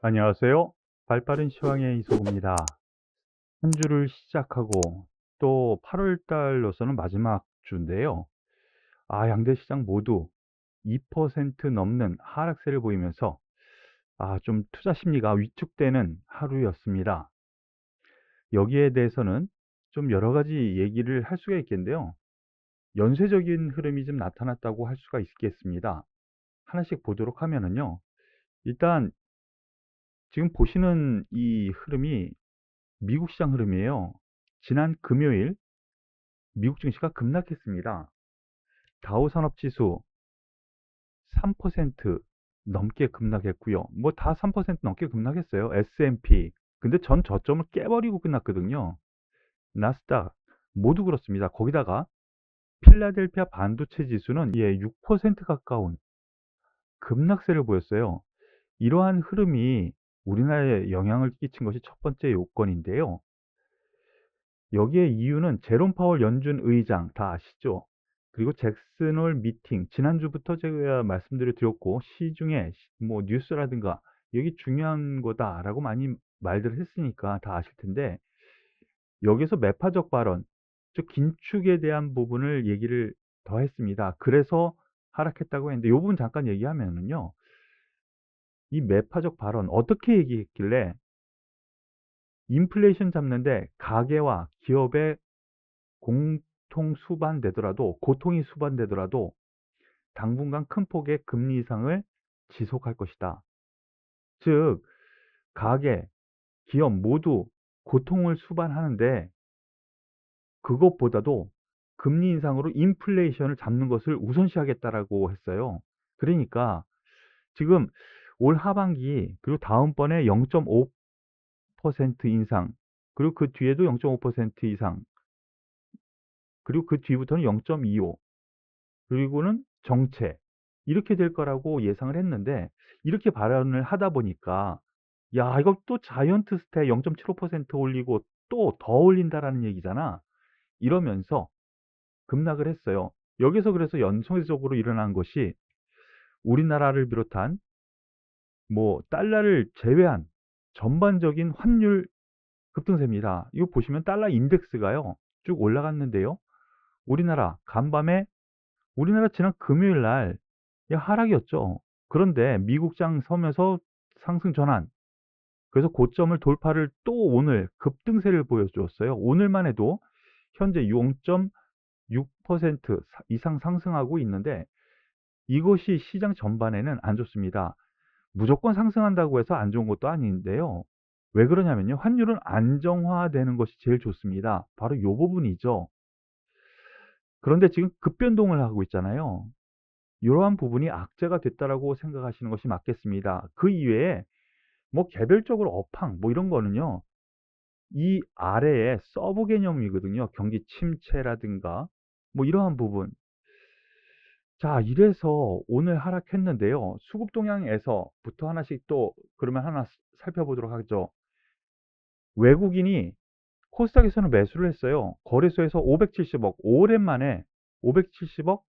안녕하세요. 발빠른 시황의 이소구입니다. 한 주를 시작하고 또 8월 달로서는 마지막 주인데요. 양대 시장 모두 2% 넘는 하락세를 보이면서 좀 투자 심리가 위축되는 하루였습니다. 여기에 대해서는 좀 여러 가지 얘기를 할 수가 있겠는데요. 연쇄적인 흐름이 좀 나타났다고 할 수가 있겠습니다. 하나씩 보도록 하면은요. 일단 지금 보시는 이 흐름이 미국 시장 흐름이에요. 지난 금요일 미국 증시가 급락했습니다. 다우 산업지수 3% 넘게 급락했고요. 뭐 다 3% 넘게 급락했어요. S&P. 근데 전 저점을 깨버리고 끝났거든요. 나스닥 모두 그렇습니다. 거기다가 필라델피아 반도체 지수는 6% 가까운 급락세를 보였어요. 이러한 흐름이 우리나라에 영향을 끼친 것이 첫 번째 요건인데요. 여기에 이유는 제롬 파월 연준 의장 다 아시죠? 그리고 잭슨홀 미팅 지난주부터 제가 말씀드려 드렸고 시중에 뭐 뉴스라든가 여기 중요한 거다라고 많이 말들을 했으니까 다 아실 텐데 여기서 매파적 발언, 즉 긴축에 대한 부분을 얘기를 더 했습니다. 그래서 하락했다고 했는데 이 부분 잠깐 얘기하면은요. 이 매파적 발언 어떻게 얘기했길래 인플레이션 잡는데 가계와 기업의 고통이 수반되더라도 당분간 큰 폭의 금리 인상을 지속할 것이다. 즉, 가계, 기업 모두 고통을 수반하는데 그것보다도 금리 인상으로 인플레이션을 잡는 것을 우선시하겠다라고 했어요. 그러니까 지금 올 하반기 그리고 다음번에 0.5% 인상 그리고 그 뒤에도 0.5% 이상 그리고 그 뒤부터는 0.25 그리고는 정체 이렇게 될 거라고 예상을 했는데 이렇게 발언을 하다 보니까 야 이거 또 자이언트 스텝 0.75% 올리고 또 더 올린다라는 얘기잖아. 이러면서 급락을 했어요. 여기서 그래서 연쇄적으로 일어난 것이 우리나라를 비롯한 뭐 달러를 제외한 전반적인 환율 급등세입니다. 이거 보시면 달러 인덱스가요 쭉 올라갔는데요. 우리나라 간밤에 우리나라 지난 금요일 날 하락이었죠. 그런데 미국장 서면서 상승 전환. 그래서 고점을 돌파를 또 오늘 급등세를 보여주었어요. 오늘만 해도 현재 0.6% 이상 상승하고 있는데 이것이 시장 전반에는 안 좋습니다. 무조건 상승한다고 해서 안 좋은 것도 아닌데요. 왜 그러냐면요. 환율은 안정화되는 것이 제일 좋습니다. 바로 이 부분이죠. 그런데 지금 급변동을 하고 있잖아요. 이러한 부분이 악재가 됐다라고 생각하시는 것이 맞겠습니다. 그 이외에 뭐 개별적으로 업황 뭐 이런 거는요. 이 아래에 서브 개념이거든요. 경기 침체라든가 뭐 이러한 부분. 자, 이래서 오늘 하락했는데요. 수급 동향에서부터 하나씩 또 그러면 하나 살펴보도록 하죠. 외국인이 코스닥에서는 매수를 했어요. 거래소에서 570억, 오랜만에 570억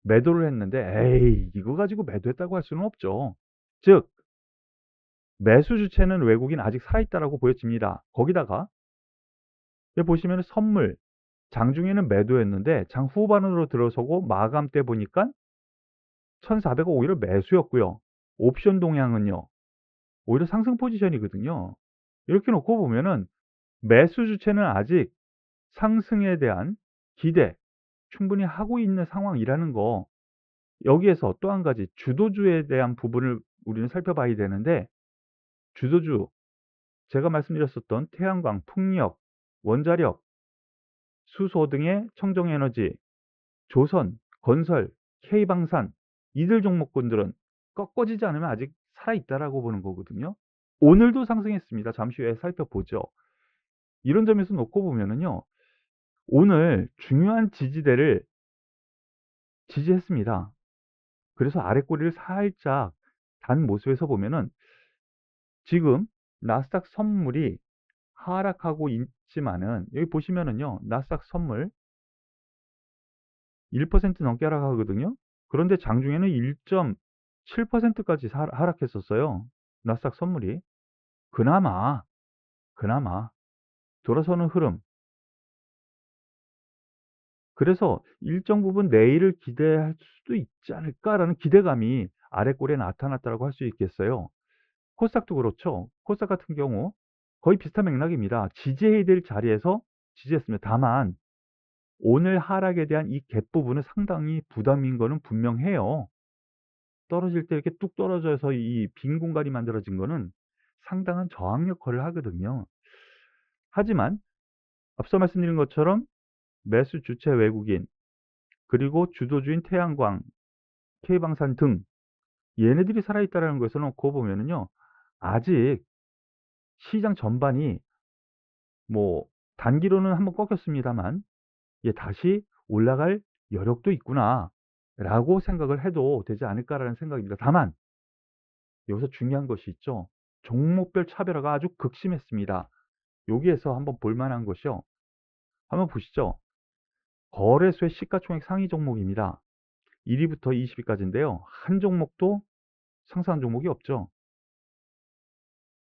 매도를 했는데 에이 이거 가지고 매도했다고 할 수는 없죠. 즉 매수 주체는 외국인 아직 살아있다라고 보여집니다. 거기다가 여기 보시면 선물 장중에는 매도했는데 장 후반으로 들어서고 마감 때 보니까 1,400억 오히려 매수였고요. 옵션 동향은요. 오히려 상승 포지션이거든요. 이렇게 놓고 보면은 매수 주체는 아직 상승에 대한 기대 충분히 하고 있는 상황이라는 거 여기에서 또 한 가지 주도주에 대한 부분을 우리는 살펴봐야 되는데 주도주 제가 말씀드렸었던 태양광, 풍력, 원자력, 수소 등의 청정에너지, 조선, 건설, K방산 이들 종목군들은 꺾어지지 않으면 아직 살아있다라고 보는 거거든요. 오늘도 상승했습니다. 잠시 후에 살펴보죠. 이런 점에서 놓고 보면은요. 오늘 중요한 지지대를 지지했습니다. 그래서 아래 꼬리를 살짝 단 모습에서 보면은 지금 나스닥 선물이 하락하고 있지만은 여기 보시면은요. 나스닥 선물 1% 넘게 하락하거든요. 그런데 장중에는 1.7%까지 하락했었어요. 나스닥 선물이. 그나마, 그나마 돌아서는 흐름. 그래서 일정 부분 내일을 기대할 수도 있지 않을까라는 기대감이 아래 꼴에 나타났다고 할 수 있겠어요. 코스닥도 그렇죠. 코스닥 같은 경우 거의 비슷한 맥락입니다. 지지해야 될 자리에서 지지했습니다. 다만 오늘 하락에 대한 이 갭 부분은 상당히 부담인 거는 분명해요. 떨어질 때 이렇게 뚝 떨어져서 이 빈 공간이 만들어진 거는 상당한 저항 역할을 하거든요. 하지만 앞서 말씀드린 것처럼 매수 주체 외국인, 그리고 주도주인 태양광, K방산 등 얘네들이 살아있다라는 것을 놓고 보면은요, 아직 시장 전반이 뭐 단기로는 한번 꺾였습니다만 다시 올라갈 여력도 있구나라고 생각을 해도 되지 않을까라는 생각입니다. 다만 여기서 중요한 것이 있죠. 종목별 차별화가 아주 극심했습니다. 여기에서 한번 볼 만한 것이요. 한번 보시죠. 거래소의 시가총액 상위 종목입니다. 1위부터 20위까지인데요. 한 종목도 상승한 종목이 없죠.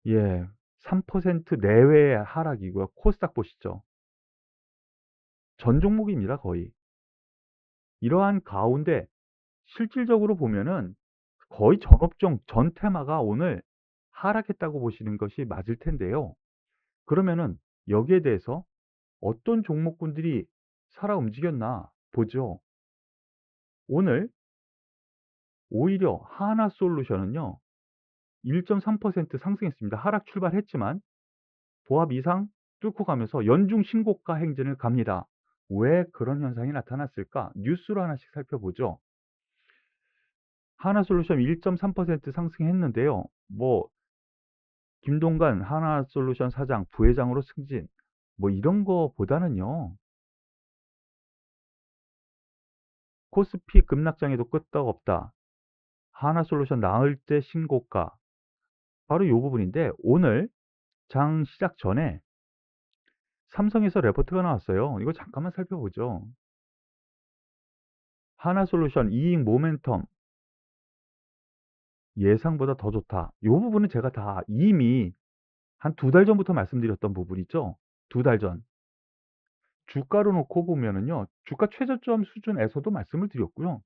예, 3% 내외의 하락이고요. 코스닥 보시죠. 전 종목입니다, 거의. 이러한 가운데 실질적으로 보면은 거의 전 업종, 전 테마가 오늘 하락했다고 보시는 것이 맞을 텐데요. 그러면은 여기에 대해서 어떤 종목군들이 살아 움직였나 보죠. 오늘 오히려 하나솔루션은요, 1.3% 상승했습니다. 하락 출발했지만 보합 이상 뚫고 가면서 연중 신고가 행진을 갑니다. 왜 그런 현상이 나타났을까? 뉴스로 하나씩 살펴보죠. 하나솔루션 1.3% 상승했는데요. 뭐 김동관 하나솔루션 사장, 부회장으로 승진, 뭐 이런 거보다는요. 코스피 급락장에도 끄떡없다. 하나솔루션 나을 때 신고가. 바로 이 부분인데 오늘 장 시작 전에 삼성에서 레포트가 나왔어요. 이거 잠깐만 살펴보죠. 하나솔루션 이익 모멘텀 예상보다 더 좋다. 이 부분은 제가 다 이미 한 2달 전부터 말씀드렸던 부분이죠. 2달 전. 주가로 놓고 보면은요. 주가 최저점 수준에서도 말씀을 드렸고요.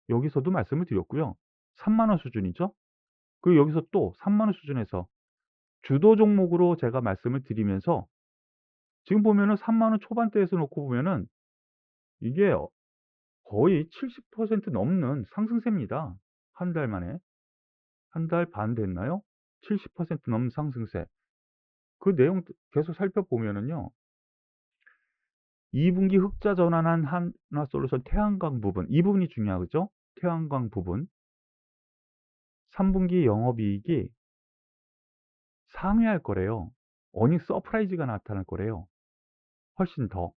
여기서도 말씀을 드렸고요. 3만 원 수준이죠. 그리고 여기서 또 3만 원 수준에서 주도 종목으로 제가 말씀을 드리면서 지금 보면은 3만 원 초반대에서 놓고 보면은 이게 거의 70% 넘는 상승세입니다. 한 달 만에. 한 달 반 됐나요? 70% 넘는 상승세. 그 내용 계속 살펴보면은요. 2분기 흑자 전환한 하나솔루션 태양광 부분, 이 부분이 중요하죠. 태양광 부분. 3분기 영업이익이 상회할 거래요. 어닝 서프라이즈가 나타날 거래요. 훨씬 더.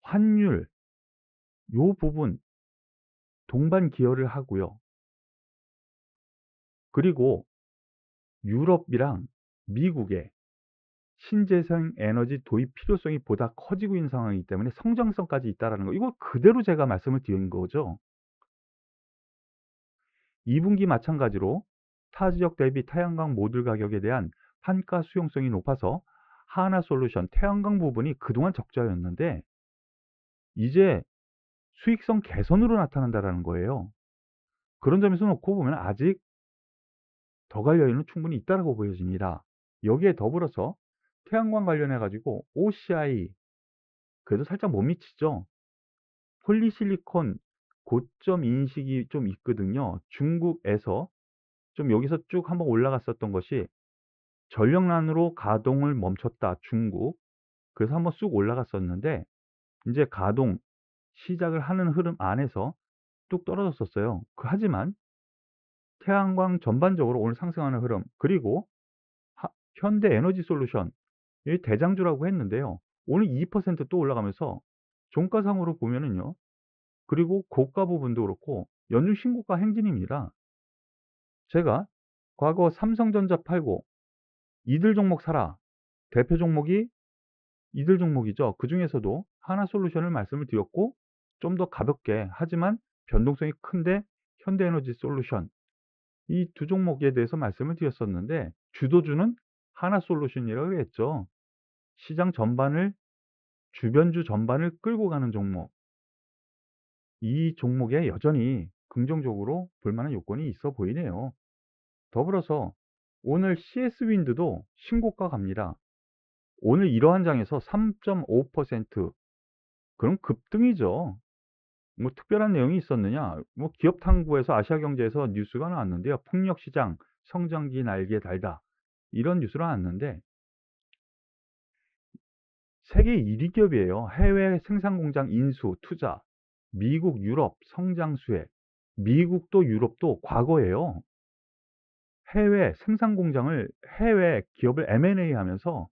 환율, 요 부분 동반 기여를 하고요. 그리고 유럽이랑 미국의 신재생 에너지 도입 필요성이 보다 커지고 있는 상황이기 때문에 성장성까지 있다라는 거. 이거 그대로 제가 말씀을 드린 거죠. 2분기 마찬가지로 타 지역 대비 태양광 모듈 가격에 대한 판가 수용성이 높아서 하나솔루션 태양광 부분이 그동안 적자였는데 이제 수익성 개선으로 나타난다라는 거예요. 그런 점에서 놓고 보면 아직 더 갈 여유는 충분히 있다고 보여집니다. 여기에 더불어서 태양광 관련해 가지고 OCI 그래도 살짝 못 미치죠. 폴리실리콘 고점 인식이 좀 있거든요. 중국에서 좀 여기서 쭉 한번 올라갔었던 것이 전력난으로 가동을 멈췄다. 중국. 그래서 한번 쑥 올라갔었는데 이제 가동 시작을 하는 흐름 안에서 뚝 떨어졌었어요. 하지만 태양광 전반적으로 오늘 상승하는 흐름, 그리고 현대에너지솔루션 이 대장주라고 했는데요. 오늘 2% 올라가면서 종가상으로 보면은요. 그리고 고가 부분도 그렇고 연중 신고가 행진입니다. 제가 과거 삼성전자 팔고 이들 종목 사라. 대표 종목이 이들 종목이죠. 그중에서도 하나솔루션을 말씀을 드렸고 좀 더 가볍게 하지만 변동성이 큰데 현대에너지솔루션 이 두 종목에 대해서 말씀을 드렸었는데 주도주는 하나솔루션이라고 했죠. 시장 전반을 주변주 전반을 끌고 가는 종목. 이 종목에 여전히 긍정적으로 볼 만한 요건이 있어 보이네요. 더불어서 오늘 CS윈드도 신고가 갑니다. 오늘 이러한 장에서 3.5% 그럼 급등이죠. 뭐 특별한 내용이 있었느냐? 뭐 기업 탐구에서 아시아경제에서 뉴스가 나왔는데요. "폭력 시장 성장기 날개 달다." 이런 뉴스가 나왔는데 세계 1위 기업이에요. 해외 생산 공장 인수, 투자, 미국, 유럽 성장 수혜. 미국도 유럽도 과거에요. 해외 생산 공장을 해외 기업을 M&A 하면서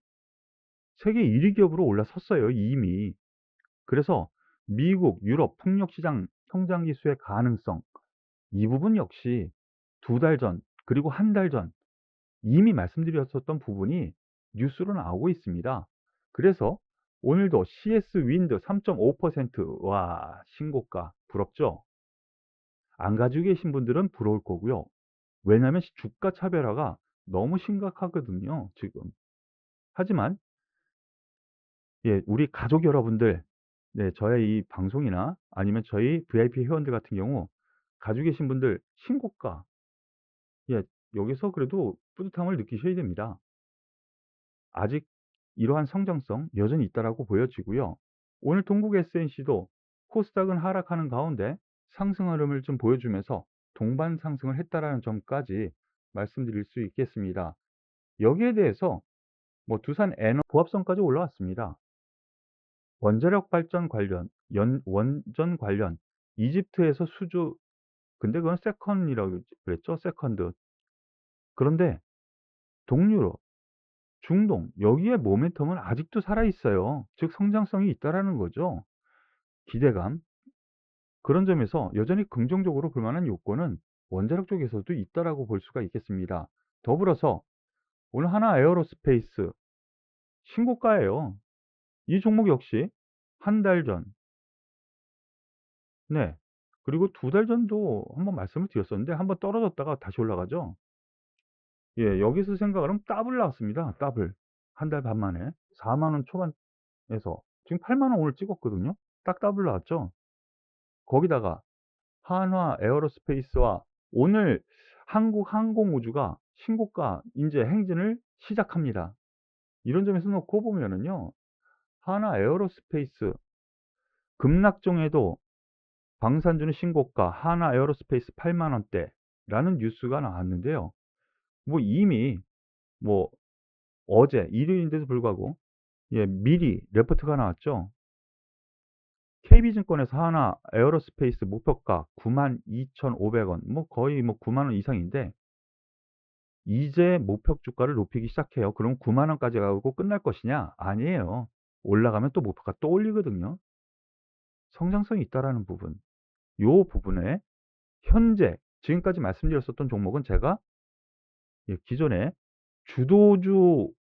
세계 1위 기업으로 올라섰어요, 이미. 그래서 미국, 유럽 폭력 시장 성장 기수의 가능성 이 부분 역시 2달 전 그리고 1달 전 이미 말씀드렸었던 부분이 뉴스로 나오고 있습니다. 그래서 오늘도 CS 윈드 3.5% 와 신고가 부럽죠? 안 가지고 계신 분들은 부러울 거고요. 왜냐하면 주가 차별화가 너무 심각하거든요, 지금. 하지만 예 우리 가족 여러분들 네 저의 이 방송이나 아니면 저희 VIP 회원들 같은 경우 가지고 계신 분들 신고가 예 여기서 그래도 뿌듯함을 느끼셔야 됩니다. 아직 이러한 성장성 여전히 있다라고 보여지고요. 오늘 동국 SNC도 코스닥은 하락하는 가운데 상승 흐름을 좀 보여주면서 동반 상승을 했다라는 점까지 말씀드릴 수 있겠습니다. 여기에 대해서 뭐 두산 에너 보합선까지 올라왔습니다. 원자력 발전 관련, 원전 관련 이집트에서 수주 근데 그건 세컨이라고 그랬죠. 세컨드. 그런데 동유럽, 중동 여기에 모멘텀은 아직도 살아 있어요. 즉 성장성이 있다라는 거죠. 기대감. 그런 점에서 여전히 긍정적으로 볼 만한 요건은 원자력 쪽에서도 있다라고 볼 수가 있겠습니다. 더불어서 오늘 하나 에어로스페이스 신고가예요. 이 종목 역시 한 달 전 네. 그리고 2달 전도 한번 말씀을 드렸었는데 한번 떨어졌다가 다시 올라가죠. 예. 여기서 생각을 하면 더블 나왔습니다. 더블. 한 달 반 만에 4만 원 초반에서 지금 8만 원 오늘 찍었거든요. 딱 더블 나왔죠. 거기다가 한화 에어로스페이스와 오늘 한국항공우주가 신고가 인제 행진을 시작합니다. 이런 점에서 놓고 보면은요. 한화 에어로스페이스 급락종에도 방산주는 신고가 한화 에어로스페이스 8만 원대라는 뉴스가 나왔는데요. 뭐 이미 뭐 어제 일요일인데도 불구하고 예 미리 레포트가 나왔죠. KB증권에서 한화 에어로스페이스 목표가 92,500원 뭐 거의 뭐 9만 원 이상인데 이제 목표 주가를 높이기 시작해요. 그럼 9만 원까지 가고 끝날 것이냐? 아니에요. 올라가면 또 목표가 또 올리거든요. 성장성이 있다라는 부분. 요 부분에 현재 지금까지 말씀드렸었던 종목은 제가 예 기존에 주도주라고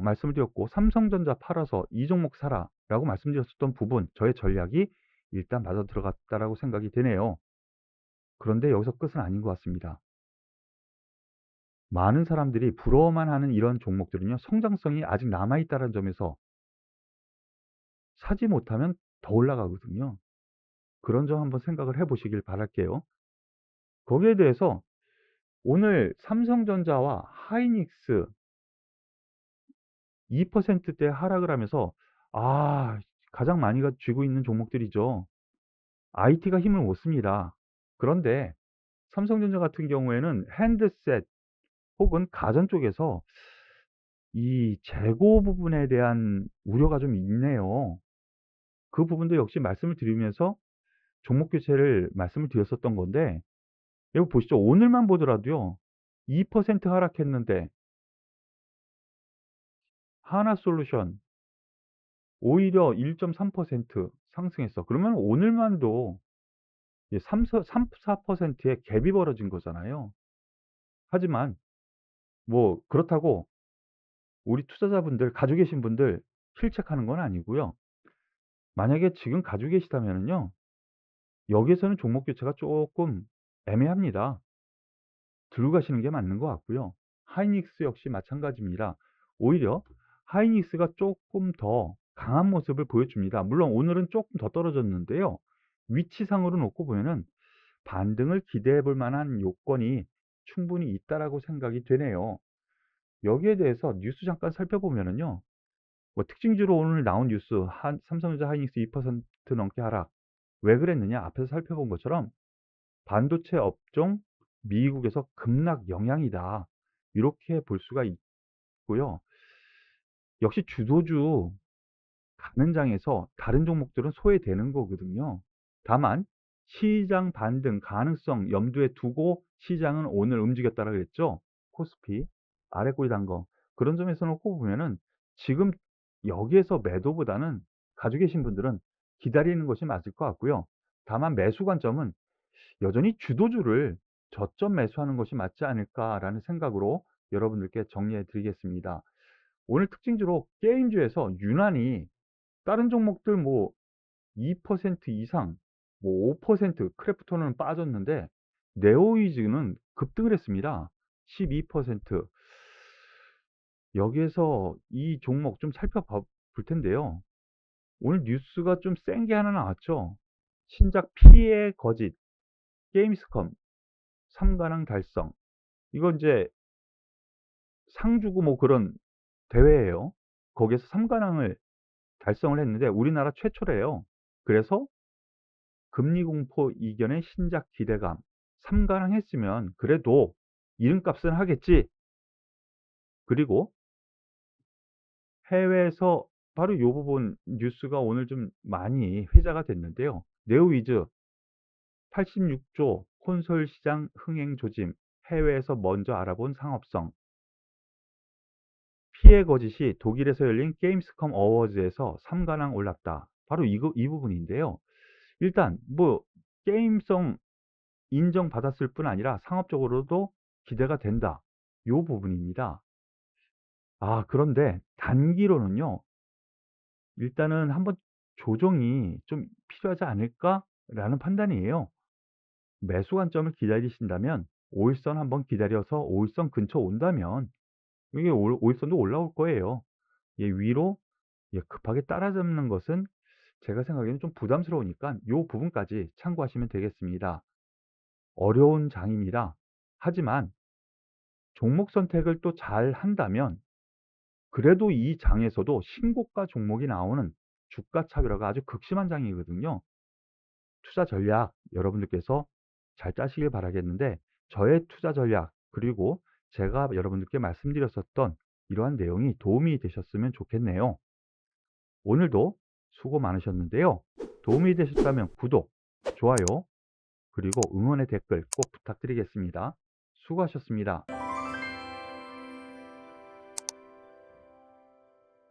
말씀을 드렸고 "삼성전자 팔아서 이 종목 사라."라고 말씀드렸었던 부분 저의 전략이 일단 맞아 들어갔다라고 생각이 되네요. 그런데 여기서 끝은 아닌 것 같습니다. 많은 사람들이 부러워만 하는 이런 종목들은요 성장성이 아직 남아 있다는 점에서 사지 못하면 더 올라가거든요. 그런 점 한번 생각을 해 보시길 바랄게요. 거기에 대해서 오늘 삼성전자와 하이닉스 2%대 하락을 하면서 아 가장 많이 쥐고 있는 종목들이죠. IT가 힘을 못 씁니다. 그런데 삼성전자 같은 경우에는 핸드셋 혹은 가전 쪽에서 이 재고 부분에 대한 우려가 좀 있네요. 그 부분도 역시 말씀을 드리면서 종목 교체를 말씀을 드렸었던 건데 여기 보시죠. 오늘만 보더라도요. 2% 하락했는데 하나솔루션 오히려 1.3% 상승했어. 그러면 오늘만도 예 3-4%의 갭이 벌어진 거잖아요. 하지만 뭐 그렇다고 우리 투자자분들 가지고 계신 분들 실책하는 건 아니고요. 만약에 지금 가지고 계시다면은요. 여기에서는 종목 교체가 쪼끔 애매합니다. 들고 가시는 게 맞는 것 같고요. 하이닉스 역시 마찬가지입니다. 오히려 하이닉스가 조금 더 강한 모습을 보여줍니다. 물론 오늘은 조금 더 떨어졌는데요. 위치상으로 놓고 보면은 반등을 기대해 볼 만한 요건이 충분히 있다라고 생각이 되네요. 여기에 대해서 뉴스 잠깐 살펴보면은요. 뭐 특징주로 오늘 나온 뉴스, 삼성전자 하이닉스 2% 넘게 하락. 왜 그랬느냐? 앞에서 살펴본 것처럼 반도체 업종 미국에서 급락 영향이다. 이렇게 볼 수가 있고요. 역시 주도주 가는 장에서 다른 종목들은 소외되는 거거든요. 다만 시장 반등 가능성 염두에 두고 시장은 오늘 움직였다라 그랬죠. 코스피 아래 꼬리 단 거. 그런 점에서 놓고 보면은 지금 여기에서 매도보다는 가지고 계신 분들은 기다리는 것이 맞을 것 같고요. 다만 매수 관점은 여전히 주도주를 저점 매수하는 것이 맞지 않을까라는 생각으로 여러분들께 정리해 드리겠습니다. 오늘 특징주로 게임주에서 유난히 다른 종목들 뭐 2% 이상, 뭐 5% 크래프톤은 빠졌는데 네오위즈는 급등을 했습니다. 12%. 여기에서 이 종목 좀 살펴볼 텐데요. 오늘 뉴스가 좀 센 게 하나 나왔죠. 신작 피해 거짓, 게임스컴 3관왕 달성. 이거 이제 상 주고 뭐 그런 대회예요. 거기에서 3관왕을 달성을 했는데 우리나라 최초래요. 그래서 금리 공포 이견의 신작 기대감. 3관왕 했으면 그래도 이름값은 하겠지. 그리고 해외에서 바로 이 부분 뉴스가 오늘 좀 많이 회자가 됐는데요. 네오위즈 86조 콘솔 시장 흥행 조짐. 해외에서 먼저 알아본 상업성. 피해 거짓이 독일에서 열린 게임스컴 어워즈에서 3관왕 올랐다. 바로 이 부분인데요. 일단 뭐 게임성 인정받았을 뿐 아니라 상업적으로도 기대가 된다. 요 부분입니다. 그런데 단기로는요. 일단은 한번 조정이 좀 필요하지 않을까라는 판단이에요. 매수 관점을 기다리신다면 5일선 한번 기다려서 5일선 근처 온다면 이게 5일선도 올라올 거예요. 위로 급하게 따라잡는 것은 제가 생각에는 좀 부담스러우니까 요 부분까지 참고하시면 되겠습니다. 어려운 장입니다. 하지만 종목 선택을 또 잘 한다면 그래도 이 장에서도 신고가 종목이 나오는 주가 차별화가 아주 극심한 장이거든요. 투자 전략 여러분들께서 잘 짜시길 바라겠는데 저의 투자 전략 그리고 제가 여러분들께 말씀드렸었던 이러한 내용이 도움이 되셨으면 좋겠네요. 오늘도 수고 많으셨는데요. 도움이 되셨다면 구독, 좋아요, 그리고 응원의 댓글 꼭 부탁드리겠습니다. 수고하셨습니다.